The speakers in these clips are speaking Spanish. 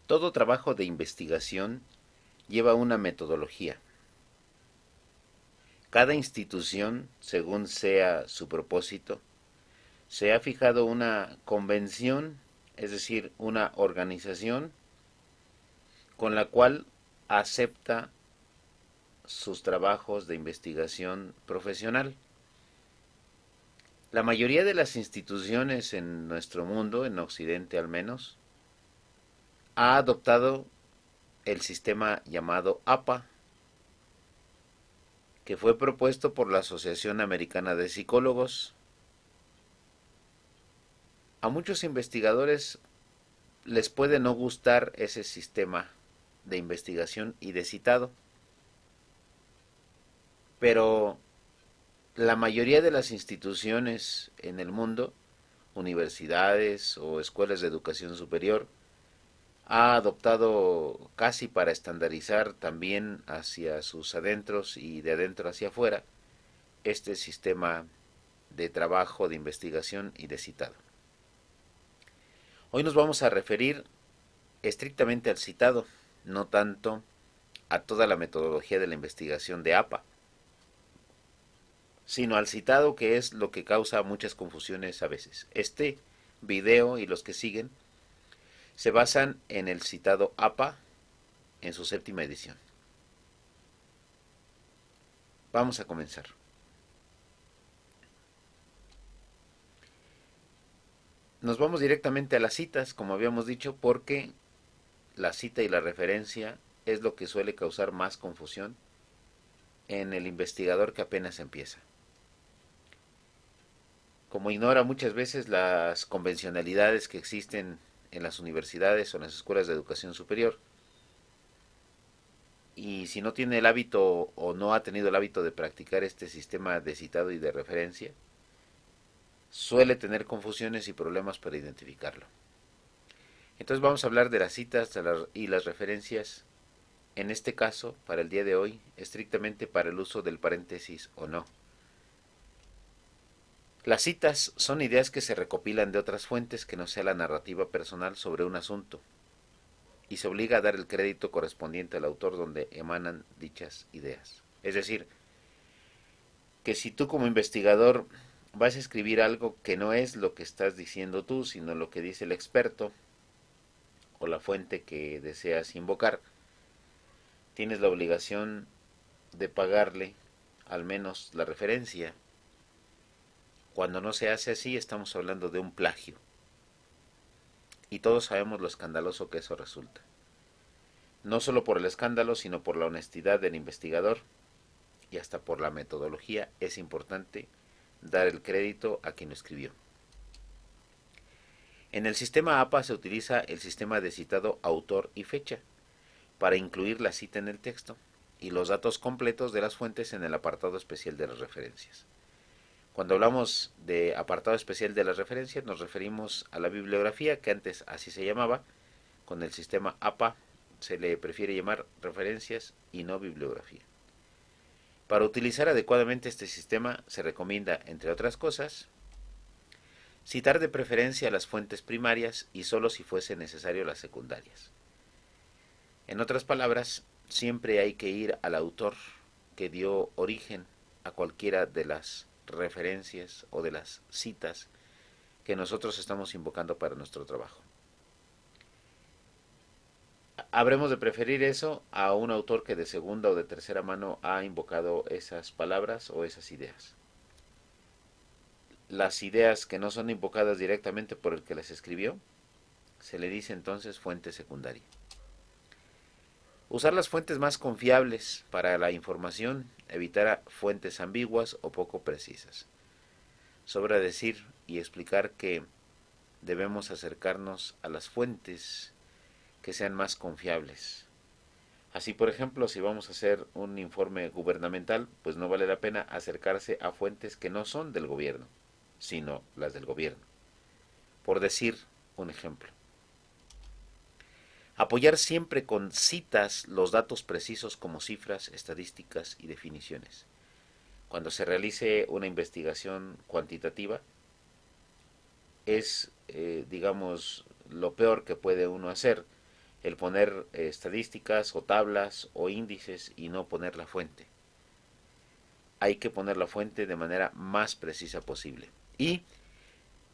Todo trabajo de investigación lleva una metodología. Cada institución, según sea su propósito, se ha fijado una convención, es decir, una organización con la cual acepta sus trabajos de investigación profesional. La mayoría de las instituciones en nuestro mundo, en Occidente al menos, ha adoptado el sistema llamado APA, que fue propuesto por la Asociación Americana de Psicólogos. A muchos investigadores les puede no gustar ese sistema de investigación y de citado, pero la mayoría de las instituciones en el mundo, universidades o escuelas de educación superior, ha adoptado casi para estandarizar también hacia sus adentros y de adentro hacia afuera este sistema de trabajo, de investigación y de citado. Hoy nos vamos a referir estrictamente al citado, no tanto a toda la metodología de la investigación de APA, sino al citado, que es lo que causa muchas confusiones a veces. Este video y los que siguen se basan en el citado APA en su séptima edición. Vamos a comenzar. Nos vamos directamente a las citas, como habíamos dicho, porque la cita y la referencia es lo que suele causar más confusión en el investigador que apenas empieza. Como ignora muchas veces las convencionalidades que existen en las universidades o en las escuelas de educación superior, y si no tiene el hábito o no ha tenido el hábito de practicar este sistema de citado y de referencia, suele tener confusiones y problemas para identificarlo. Entonces vamos a hablar de las citas y las referencias, en este caso, para el día de hoy, estrictamente para el uso del paréntesis o no. Las citas son ideas que se recopilan de otras fuentes que no sea la narrativa personal sobre un asunto, y se obliga a dar el crédito correspondiente al autor donde emanan dichas ideas. Es decir, que si tú como investigador vas a escribir algo que no es lo que estás diciendo tú, sino lo que dice el experto o la fuente que deseas invocar, tienes la obligación de pagarle al menos la referencia. Cuando no se hace así, estamos hablando de un plagio. Y todos sabemos lo escandaloso que eso resulta. No solo por el escándalo, sino por la honestidad del investigador y hasta por la metodología, es importante dar el crédito a quien lo escribió. En el sistema APA se utiliza el sistema de citado autor y fecha para incluir la cita en el texto y los datos completos de las fuentes en el apartado especial de las referencias. Cuando hablamos de apartado especial de las referencias nos referimos a la bibliografía, que antes así se llamaba. Con el sistema APA se le prefiere llamar referencias y no bibliografía. Para utilizar adecuadamente este sistema se recomienda, entre otras cosas, citar de preferencia las fuentes primarias y solo si fuese necesario las secundarias. En otras palabras, siempre hay que ir al autor que dio origen a cualquiera de las referencias o de las citas que nosotros estamos invocando para nuestro trabajo. Habremos de preferir eso a un autor que de segunda o de tercera mano ha invocado esas palabras o esas ideas. Las ideas que no son invocadas directamente por el que las escribió, se le dice entonces fuente secundaria. Usar las fuentes más confiables para la información, evitar fuentes ambiguas o poco precisas. Sobra decir y explicar que debemos acercarnos a las fuentes que sean más confiables. Así, por ejemplo, si vamos a hacer un informe gubernamental, pues no vale la pena acercarse a fuentes que no son del gobierno, sino las del gobierno. Por decir un ejemplo. Apoyar siempre con citas los datos precisos como cifras, estadísticas y definiciones. Cuando se realice una investigación cuantitativa, es, digamos, lo peor que puede uno hacer, el poner estadísticas o tablas o índices y no poner la fuente. Hay que poner la fuente de manera más precisa posible. Y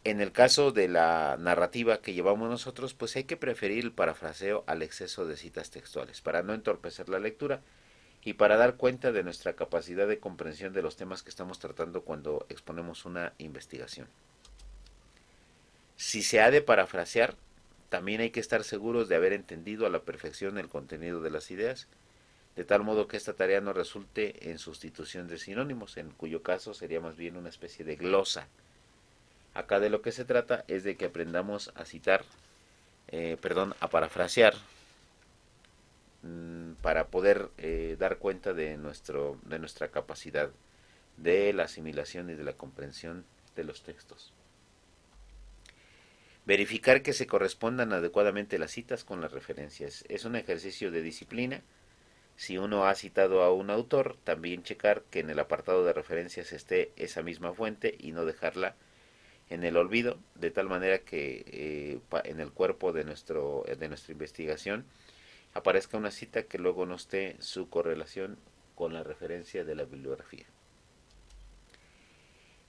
en el caso de la narrativa que llevamos nosotros, pues hay que preferir el parafraseo al exceso de citas textuales, para no entorpecer la lectura y para dar cuenta de nuestra capacidad de comprensión de los temas que estamos tratando cuando exponemos una investigación. Si se ha de parafrasear, también hay que estar seguros de haber entendido a la perfección el contenido de las ideas, de tal modo que esta tarea no resulte en sustitución de sinónimos, en cuyo caso sería más bien una especie de glosa. Acá de lo que se trata es de que aprendamos a citar, a parafrasear, para poder dar cuenta de nuestra capacidad de la asimilación y de la comprensión de los textos. Verificar que se correspondan adecuadamente las citas con las referencias. Es un ejercicio de disciplina. Si uno ha citado a un autor, también checar que en el apartado de referencias esté esa misma fuente y no dejarla en el olvido, de tal manera que en el cuerpo de nuestra investigación aparezca una cita que luego no esté su correlación con la referencia de la bibliografía.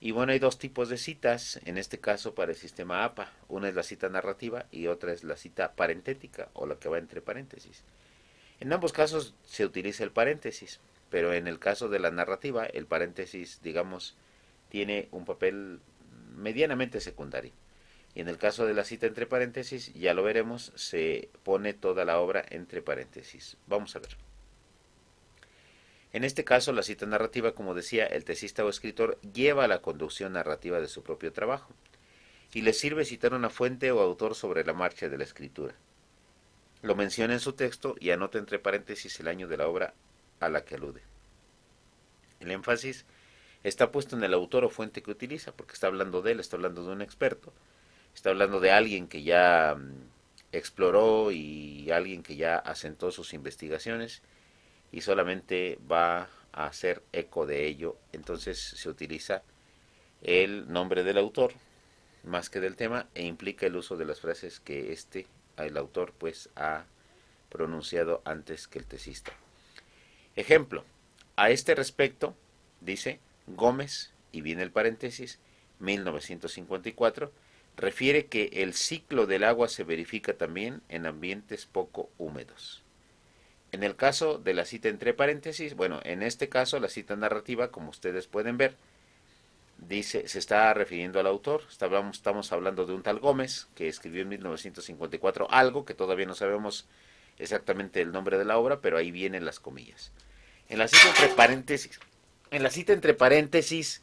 Y bueno, hay dos tipos de citas, en este caso para el sistema APA. Una es la cita narrativa y otra es la cita parentética, o la que va entre paréntesis. En ambos casos se utiliza el paréntesis, pero en el caso de la narrativa, el paréntesis, digamos, tiene un papel medianamente secundario. Y en el caso de la cita entre paréntesis, ya lo veremos, se pone toda la obra entre paréntesis. Vamos a ver. En este caso, la cita narrativa, como decía, el tesista o escritor lleva la conducción narrativa de su propio trabajo y le sirve citar una fuente o autor sobre la marcha de la escritura. Lo menciona en su texto y anota entre paréntesis el año de la obra a la que alude. El énfasis está puesto en el autor o fuente que utiliza, porque está hablando de él, está hablando de un experto, está hablando de alguien que ya exploró y alguien que ya asentó sus investigaciones y solamente va a hacer eco de ello. Entonces se utiliza el nombre del autor más que del tema e implica el uso de las frases que el autor pues ha pronunciado antes que el tesista. Ejemplo, a este respecto dice Gómez, y viene el paréntesis, 1954, refiere que el ciclo del agua se verifica también en ambientes poco húmedos. En el caso de la cita entre paréntesis, bueno, en este caso la cita narrativa, como ustedes pueden ver, dice, se está refiriendo al autor. Estamos hablando de un tal Gómez que escribió en 1954 algo que todavía no sabemos exactamente el nombre de la obra, pero ahí vienen las comillas. En la cita entre paréntesis